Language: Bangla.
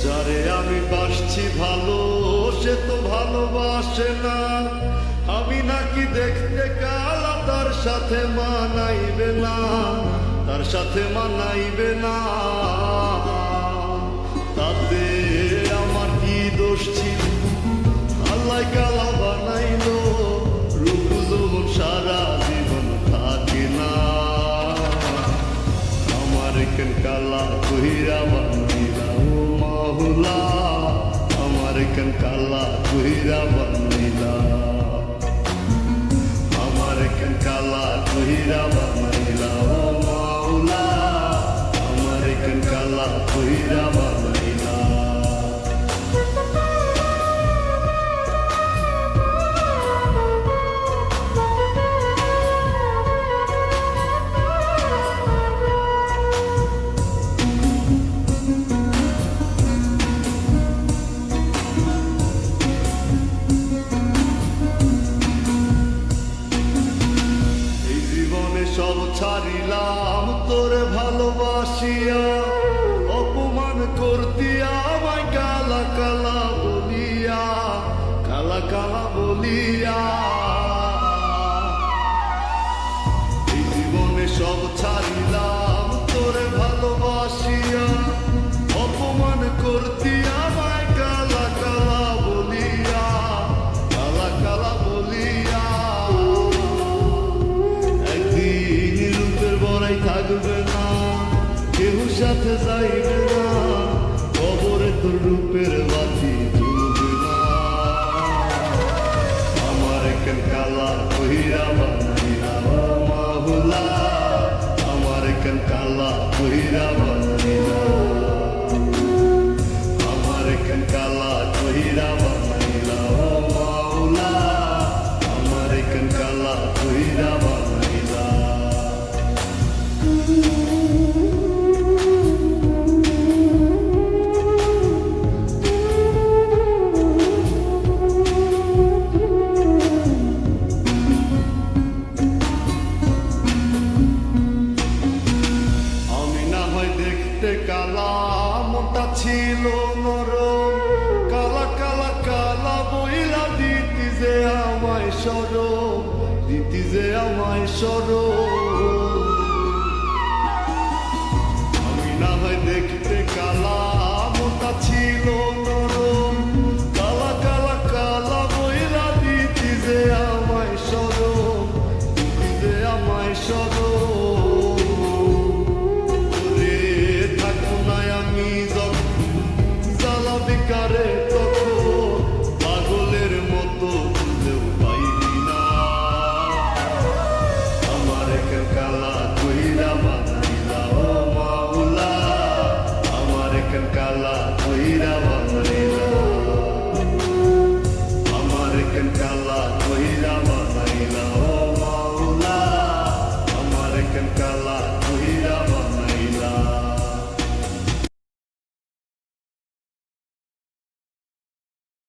যারে আমি বাসছি ভালো সে তো ভালোবাসে না। আমি নাকি দেখতে কালা, তার সাথে মানাইবে না, তার সাথে মানাইবে না। তাতে আমার কি দোষ ছিল? আল্লাহ কালা বানাইলো, রূপ যৌবন সারা জীবন থাকে না। আমার কেন কালা কহিরা বানাইলা ও মাওলা, আমার কেন কালা কহিরা বানাইলা, আমার কেন কালা কহিরা বানাইলা ও মাওলা, আমার কেন কালা কহিরা বানাইলা। সব ছাড়িলাম তোরে ভালোবাসিয়া, অপমান করতিয়া আমায় কালা কালা বলিয়া, কালা কালা বলিয়া। এই জীবনে সব ছাড়িলাম তোরে ভালোবাসিয়া, অপমান করতিয়া আমায় কালা কালা বলিয়া, কালা কালা বলিয়া। থাকবে না কেউ সাথে যাইবে না, কবরে তোর রূপের বাতি জ্বলবে না। আমার কেন কালা কহিরা বানাইলা ও মাওলা, আমার কেন কালা কহিরা বানাইলা, আমার কেন কালা কহিরা বানাইলা ও মাওলা, আমার কেন কালা কহিরা বানাইলা। কালা মোটা ছিল নরম, কালা কালা কালা বইলা দিতি যে আমায় সরম, দিতি যে আমায় সরম।